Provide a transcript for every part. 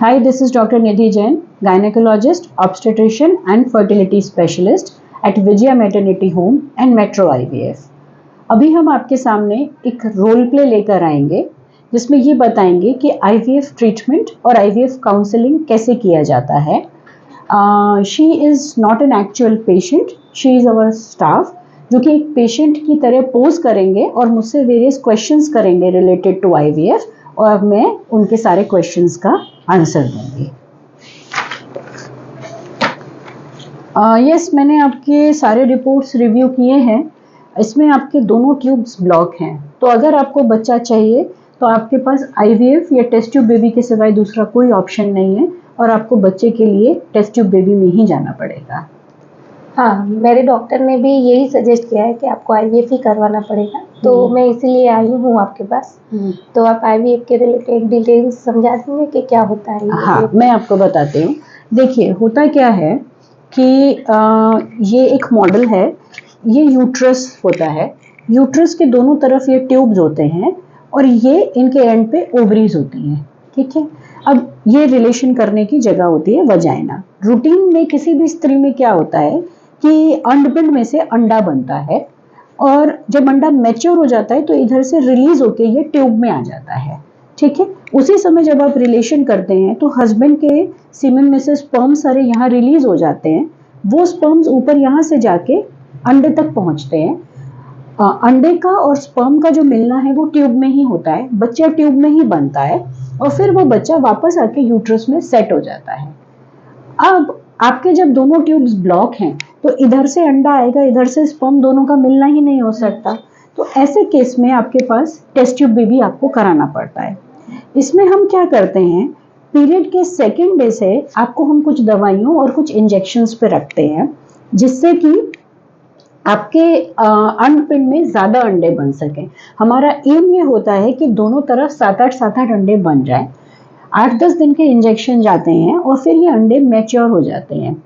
Hi, this is Dr. Nidhi Jain, gynecologist, obstetrician and fertility specialist at Vijaya Maternity Home and Metro IVF. अभी हम आपके सामने एक role play लेकर आएंगे जिसमें ये बताएंगे कि IVF ट्रीटमेंट और IVF काउंसलिंग कैसे किया जाता है. She is not an actual patient, she is our staff जो कि एक पेशेंट की तरह पोज करेंगे और मुझसे वेरियस क्वेश्चंस करेंगे रिलेटेड टू IVF और मैं उनके सारे क्वेश्चंस का आंसर दूंगी. यस, मैंने आपके सारे रिपोर्ट्स रिव्यू किए हैं. इसमें आपके दोनों ट्यूब्स ब्लॉक हैं, तो अगर आपको बच्चा चाहिए तो आपके पास IVF या टेस्ट ट्यूब बेबी के सिवाय दूसरा कोई ऑप्शन नहीं है और आपको बच्चे के लिए टेस्ट ट्यूब बेबी में ही जाना पड़ेगा. हाँ, मेरे डॉक्टर ने भी यही सजेस्ट किया है कि आपको IVF ही करवाना पड़ेगा, तो मैं इसीलिए आई हूँ आपके पास. तो आप IVF के रिलेटेड डिटेल्स समझा देंगे कि क्या होता है. हाँ, मैं आपको बताती हूँ. देखिए, होता क्या है कि ये एक मॉडल है. ये यूट्रस होता है. यूट्रस के दोनों तरफ ये ट्यूब्स होते हैं और ये इनके एंड पे ओवरीज होती हैं. ठीक है. अब ये रिलेशन करने की जगह होती है वजाइना. रूटीन में किसी भी स्त्री में क्या होता है कि अंडपिंड में से अंडा बनता है और जब अंडा मैच्योर हो जाता है तो इधर से रिलीज होके ये ट्यूब में आ जाता है. ठीक है. उसी समय जब आप रिलेशन करते हैं तो हस्बैंड के सीमेन में से स्पर्म सारे यहाँ रिलीज हो जाते हैं. वो स्पर्म्स ऊपर यहाँ से जाके अंडे तक पहुँचते हैं. अंडे का और स्पर्म का जो मिलना है वो ट्यूब में ही होता है. बच्चा ट्यूब में ही बनता है और फिर वो बच्चा वापस आके यूट्रस में सेट हो जाता है. अब आपके जब दोनों ट्यूब्स ब्लॉक हैं तो इधर से अंडा आएगा, इधर से स्पर्म, दोनों का मिलना ही नहीं हो सकता. तो ऐसे केस में आपके पास टेस्ट ट्यूब बेबी आपको कराना पड़ता है. इसमें हम क्या करते हैं, पीरियड के सेकेंड डे से आपको हम कुछ दवाइयों और कुछ इंजेक्शंस पे रखते हैं जिससे कि आपके अंडपिंड में ज्यादा अंडे बन सकें. हमारा एम ये होता है कि दोनों तरफ 7-8 अंडे बन जाएं. 8-10 दिन के इंजेक्शन जाते हैं और फिर ये अंडे मैच्योर हो जाते हैं.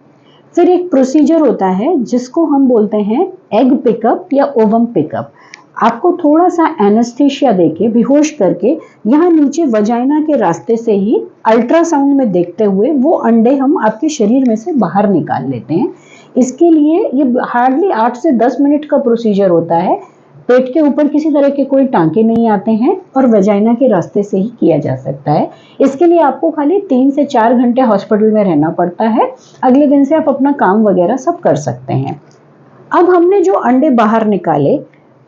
फिर एक प्रोसीजर होता है जिसको हम बोलते हैं एग पिकअप या ओवम पिकअप. आपको थोड़ा सा एनेस्थीसिया देके, बेहोश करके, यहाँ नीचे वजाइना के रास्ते से ही अल्ट्रासाउंड में देखते हुए वो अंडे हम आपके शरीर में से बाहर निकाल लेते हैं. इसके लिए ये हार्डली 8 से 10 मिनट का प्रोसीजर होता है. पेट के ऊपर किसी तरह के कोई टांके नहीं आते हैं और वजाइना के रास्ते से ही किया जा सकता है. इसके लिए आपको खाली 3 से 4 घंटे हॉस्पिटल में रहना पड़ता है. अगले दिन से आप अपना काम वगैरह सब कर सकते हैं. अब हमने जो अंडे बाहर निकाले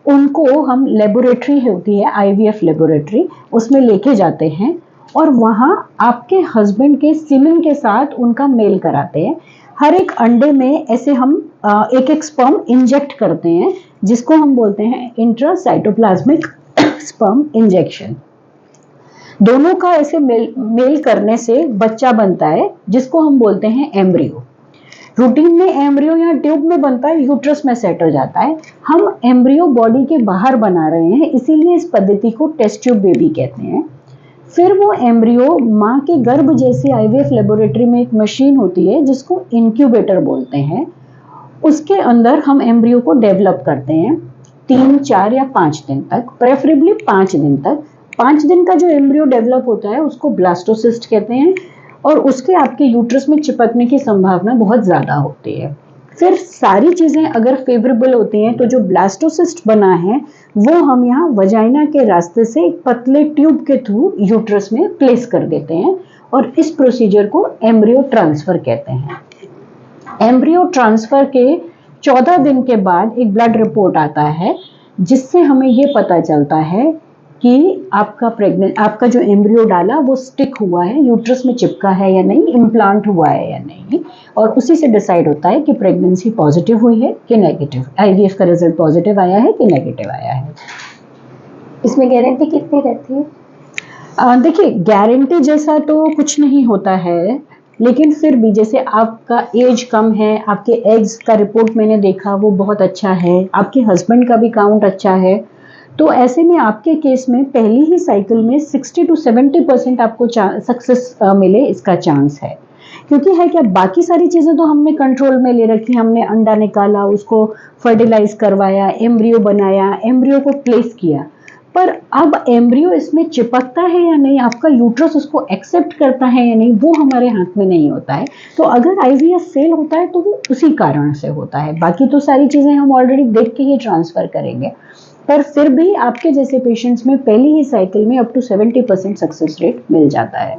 उनको हम लेबोरेटरी होती है IVF लेबोरेटरी, उसमें लेके जाते हैं और वहाँ आपके हस्बैंड के सीमेन के साथ उनका मेल कराते हैं. हर एक अंडे में ऐसे हम एक एक स्पर्म इंजेक्ट करते हैं जिसको हम बोलते हैं इंट्रासाइटोप्लाज्मिक स्पर्म इंजेक्शन. दोनों का ऐसे मेल करने से बच्चा बनता है जिसको हम बोलते हैं एम्ब्रियो. रूटीन में एम्ब्रियो या ट्यूब में बनता है, यूट्रस में सेट हो जाता है. हम एम्ब्रियो बॉडी के बाहर बना रहे हैं, इसीलिए इस पद्धति को टेस्ट ट्यूब बेबी कहते हैं. फिर वो एम्ब्रियो माँ के गर्भ जैसी IVF लेबोरेटरी में एक मशीन होती है जिसको इंक्यूबेटर बोलते हैं. उसके अंदर हम एम्ब्रियो को डेवलप करते हैं 3, 4 या 5 दिन तक, प्रेफरेबली 5 दिन तक. 5 दिन का जो एम्ब्रियो डेवलप होता है उसको ब्लास्टोसिस्ट कहते हैं और उसके आपके यूट्रस में चिपकने की संभावना बहुत ज़्यादा होती है. फिर सारी चीज़ें अगर फेवरेबल होती हैं तो जो ब्लास्टोसिस्ट बना है वो हम यहाँ वजाइना के रास्ते से एक पतले ट्यूब के थ्रू यूट्रस में प्लेस कर देते हैं और इस प्रोसीजर को एम्ब्रियो ट्रांसफ़र कहते हैं. एम्ब्रियो ट्रांसफ़र के 14 दिन के बाद एक ब्लड रिपोर्ट आता है जिससे हमें ये पता चलता है कि आपका जो एम्ब्रियो डाला वो स्टिक हुआ है, यूट्रस में चिपका है या नहीं, इम्प्लांट हुआ है या नहीं, और उसी से डिसाइड होता है कि प्रेगनेंसी पॉजिटिव हुई है कि नेगेटिव, IVF का रिजल्ट पॉजिटिव आया है कि नेगेटिव आया है. इसमें गारंटी कितनी रहती है? देखिए, गारंटी जैसा तो कुछ नहीं होता है, लेकिन फिर भी जैसे आपका एज कम है, आपके एग्स का रिपोर्ट मैंने देखा वो बहुत अच्छा है, आपके हस्बैंड का भी काउंट अच्छा है, तो ऐसे में आपके केस में पहली ही साइकिल में 60 to 70% आपको सक्सेस मिले इसका चांस है. क्योंकि है क्या, बाकी सारी चीज़ें तो हमने कंट्रोल में ले रखी. हमने अंडा निकाला, उसको फर्टिलाइज करवाया, एम्ब्रियो बनाया, एम्ब्रियो को प्लेस किया. पर अब एम्ब्रियो इसमें चिपकता है या नहीं, आपका यूट्रस उसको एक्सेप्ट करता है या नहीं, वो हमारे हाथ में नहीं होता है। तो अगर आईवीएफ फेल होता है तो वो उसी कारण से होता है, बाकी तो सारी चीज़ें हम ऑलरेडी देख के ही ट्रांसफ़र करेंगे। पर फिर भी आपके जैसे पेशेंट्स में पहली ही साइकिल में अप टू 70% सक्सेस रेट मिल जाता है।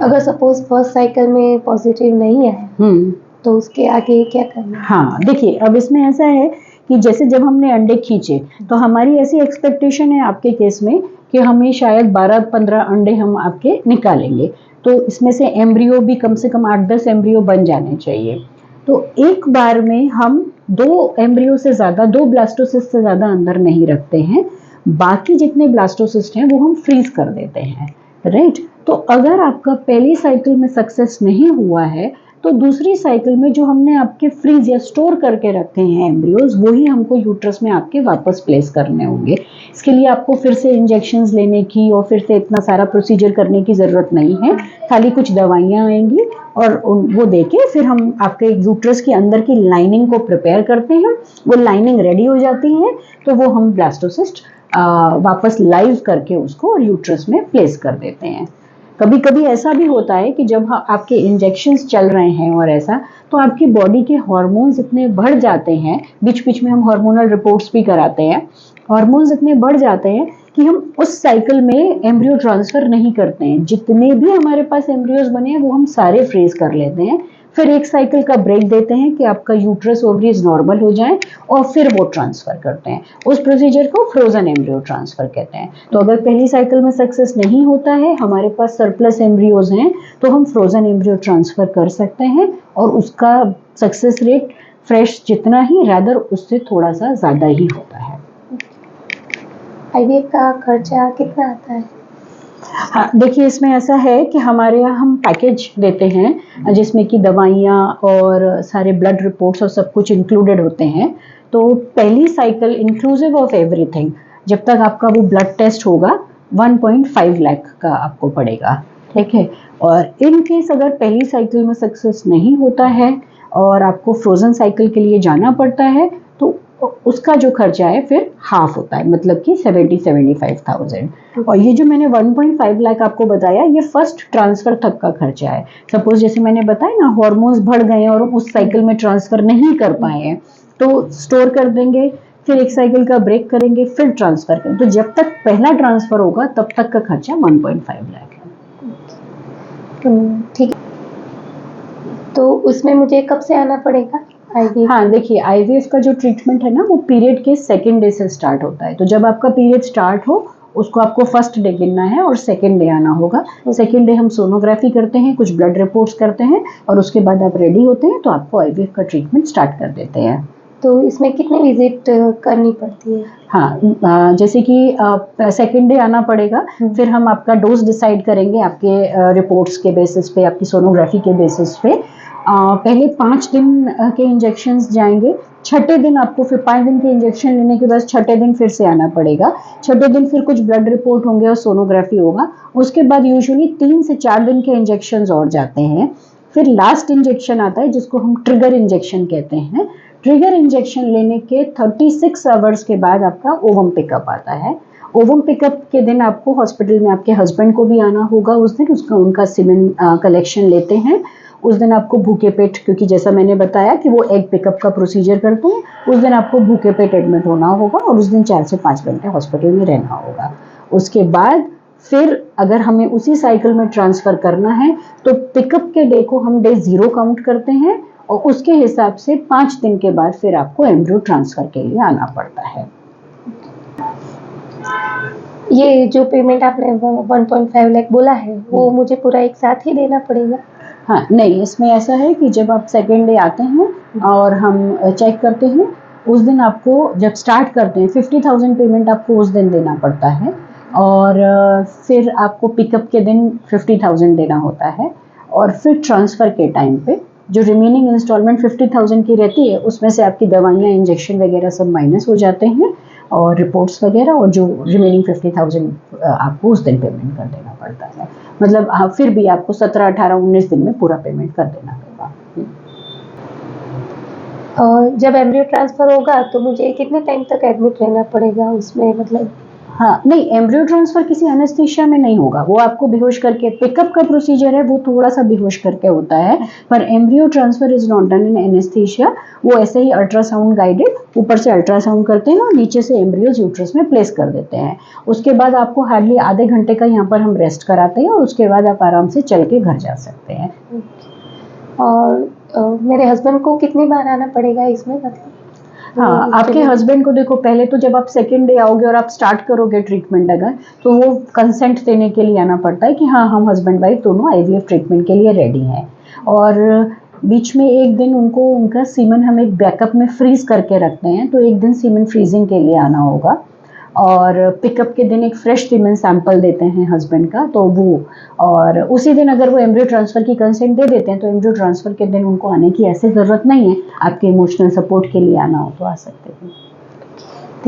अगर सपोज फर्स्ट साइकिल में पॉजिटिव नहीं है तो उसके आगे क्या करना है? हाँ देखिए, अब इसमें ऐसा है कि जैसे जब हमने अंडे खींचे तो हमारी ऐसी एक्सपेक्टेशन है आपके केस में कि हमें शायद 12-15 अंडे हम आपके निकालेंगे, तो इसमें से एम्ब्रियो भी कम से कम 8-10 एम्ब्रियो बन जाने चाहिए। तो एक बार में हम 2 एम्ब्रियो से ज़्यादा, 2 ब्लास्टोसिस्ट से ज़्यादा अंदर नहीं रखते हैं, बाकी जितने ब्लास्टोसिस्ट हैं वो हम फ्रीज कर देते हैं, राइट। तो अगर आपका पहली साइकिल में सक्सेस नहीं हुआ है तो दूसरी साइकिल में जो हमने आपके फ्रीज या स्टोर करके रखे हैं एम्ब्रियोज, वही हमको यूट्रस में आपके वापस प्लेस करने होंगे। इसके लिए आपको फिर से इंजेक्शंस लेने की और फिर से इतना सारा प्रोसीजर करने की ज़रूरत नहीं है, खाली कुछ दवाइयाँ आएंगी और वो देके फिर हम आपके यूट्रस के अंदर की लाइनिंग को प्रिपेयर करते हैं। वो लाइनिंग रेडी हो जाती है तो वो हम ब्लास्टोसिस्ट वापस लाइव करके उसको यूट्रस में प्लेस कर देते हैं। कभी कभी ऐसा भी होता है कि जब आपके इंजेक्शंस चल रहे हैं और ऐसा, तो आपकी बॉडी के हार्मोन्स इतने बढ़ जाते हैं, बीच बीच में हम हार्मोनल रिपोर्ट्स भी कराते हैं, हार्मोन्स इतने बढ़ जाते हैं कि हम उस साइकिल में एम्ब्रियो ट्रांसफ़र नहीं करते हैं। जितने भी हमारे पास एम्ब्रियोज बने हैं वो हम सारे फ्रीज कर लेते हैं, फिर एक साइकिल का ब्रेक देते हैं कि आपका यूट्रस ओवरीज नॉर्मल हो जाए और फिर वो ट्रांसफ़र करते हैं। उस प्रोसीजर को फ्रोजन एम्ब्रियो ट्रांसफ़र कहते हैं। तो अगर पहली साइकिल में सक्सेस नहीं होता है, हमारे पास सरप्लस एम्ब्रियोज हैं, तो हम फ्रोजन एम्ब्रियो ट्रांसफ़र कर सकते हैं और उसका सक्सेस रेट फ्रेश जितना ही रादर उससे थोड़ा सा ज़्यादा ही होता है। आईवीएफ का खर्चा कितना आता है? हाँ देखिए, इसमें ऐसा है कि हमारे यहाँ हम पैकेज देते हैं जिसमें कि दवाइयाँ और सारे ब्लड रिपोर्ट्स और सब कुछ इंक्लूडेड होते हैं। तो पहली साइकिल इंक्लूसिव ऑफ एवरीथिंग, जब तक आपका वो ब्लड टेस्ट होगा 1.5 लाख का आपको पड़ेगा, ठीक है। और इन केस अगर पहली साइकिल में सक्सेस नहीं होता है और आपको फ्रोजन साइकिल के लिए जाना पड़ता है तो उसका जो खर्चा है फिर हाफ होता है, मतलब कि 70-75,000। और ये जो मैंने 1.5 लाख आपको बताया, ये फर्स्ट ट्रांसफर तक का खर्चा है। सपोज जैसे मैंने बताया ना, हार्मोन्स बढ़ गए और उस साइकिल में ट्रांसफर नहीं कर पाए हैं तो स्टोर कर देंगे, फिर एक साइकिल का ब्रेक करेंगे, फिर ट्रांसफर करेंगे। तो जब तक पहला ट्रांसफर होगा तब तक का खर्चा 1.5 लाख है। ठीक है, तो उसमें मुझे कब से आना पड़ेगा आईवीएफ? हाँ देखिए, आईवीएफ का जो ट्रीटमेंट है ना वो पीरियड के सेकेंड डे से स्टार्ट होता है। तो जब आपका पीरियड स्टार्ट हो उसको आपको फर्स्ट डे गिनना है और सेकेंड डे आना होगा। सेकेंड डे हम सोनोग्राफी करते हैं, कुछ ब्लड रिपोर्ट्स करते हैं और उसके बाद आप रेडी होते हैं तो आपको आईवीएफ का ट्रीटमेंट स्टार्ट कर देते हैं। तो इसमें कितनी विजिट करनी पड़ती है? हाँ, जैसे कि सेकेंड डे आना पड़ेगा, फिर हम आपका डोज डिसाइड करेंगे आपके रिपोर्ट्स के बेसिस पे, आपकी सोनोग्राफी के बेसिस पे। पहले 5 दिन के इंजेक्शंस जाएंगे, छठे दिन आपको फिर 5 दिन के इंजेक्शन लेने के बाद छठे दिन फिर से आना पड़ेगा। छठे दिन फिर कुछ ब्लड रिपोर्ट होंगे और सोनोग्राफी होगा। उसके बाद यूजुअली 3 से 4 दिन के इंजेक्शंस और जाते हैं। फिर लास्ट इंजेक्शन आता है जिसको हम ट्रिगर इंजेक्शन कहते हैं। ट्रिगर इंजेक्शन लेने के 36 आवर्स के बाद आपका ओवम पिकअप आता है। ओवम पिकअप के दिन आपको हॉस्पिटल में आपके हस्बैंड को भी आना होगा। उस दिन उनका सीमेन कलेक्शन लेते हैं। उस दिन आपको भूखे पेट, क्योंकि जैसा मैंने बताया कि वो एग पिकअप का प्रोसीजर करते हैं, उस दिन आपको भूखे पेट एडमिट होना होगा और उस दिन 4 से 5 घंटे हॉस्पिटल में रहना होगा। उसके बाद फिर अगर हमें उसी साइकिल में ट्रांसफ़र करना है तो पिकअप के डे को हम डे 0 काउंट करते हैं और उसके हिसाब से 5 दिन के बाद फिर आपको एम्ब्रियो ट्रांसफ़र के लिए आना पड़ता है। ये जो पेमेंट आपने 1.5 लाख बोला है वो मुझे पूरा एक साथ ही देना पड़ेगा? हाँ नहीं, इसमें ऐसा है कि जब आप सेकेंड डे आते हैं और हम चेक करते हैं, उस दिन आपको जब स्टार्ट करते हैं 50,000 पेमेंट आपको उस दिन देना पड़ता है और फिर आपको पिकअप के दिन 50,000 देना होता है और फिर ट्रांसफ़र के टाइम पे जो रिमेनिंग इंस्टॉलमेंट 50,000 की रहती है उसमें से आपकी दवाइयाँ, इंजेक्शन वगैरह सब माइनस हो जाते हैं और रिपोर्ट्स वगैरह, और जो रिमेनिंग 50,000 आपको उस दिन पेमेंट कर देना पड़ता है। मतलब फिर भी आपको 17, 18, 19 दिन में पूरा पेमेंट कर देना होगा। और जब एम्ब्रियो ट्रांसफ़र होगा तो मुझे कितने टाइम तक एडमिट रहना पड़ेगा उसमें, मतलब? हाँ, नहीं, एम्ब्रियो ट्रांसफर किसी एनेस्थीसिया में नहीं होगा, वो आपको बेहोश करके, पिकअप का प्रोसीजर है वो थोड़ा सा बेहोश करके होता है, पर embryo transfer is not done in anaesthesia. वो ऐसे ही अल्ट्रासाउंड गाइडेड, ऊपर से अल्ट्रासाउंड करते हैं और नीचे से एम्ब्रियोज यूट्रस में प्लेस कर देते हैं। उसके बाद आपको हार्डली आधे घंटे का यहाँ पर हम रेस्ट कराते हैं और उसके बाद आप आराम से चल के घर जा सकते हैं। और मेरे हस्बैंड को कितनी बार आना पड़ेगा इसमें, मतलब? हाँ, आपके हस्बैंड को देखो, पहले तो जब आप सेकेंड डे आओगे और आप स्टार्ट करोगे ट्रीटमेंट अगर, तो वो कंसेंट देने के लिए आना पड़ता है कि हाँ, हम हस्बैंड वाइफ दोनों आईवीएफ ट्रीटमेंट के लिए रेडी हैं। और बीच में एक दिन उनको उनका सीमन हम एक बैकअप में फ्रीज करके रखते हैं, तो एक दिन सीमन फ्रीजिंग के लिए आना होगा। और पिकअप के दिन एक फ्रेश सीमन सैंपल देते हैं हस्बैंड का, तो वो, और उसी दिन अगर वो एम्ब्रियो ट्रांसफ़र की कंसेंट दे देते हैं तो एम्ब्रियो ट्रांसफ़र के दिन उनको आने की ऐसी ज़रूरत नहीं है। आपके इमोशनल सपोर्ट के लिए आना हो तो आ सकते हैं।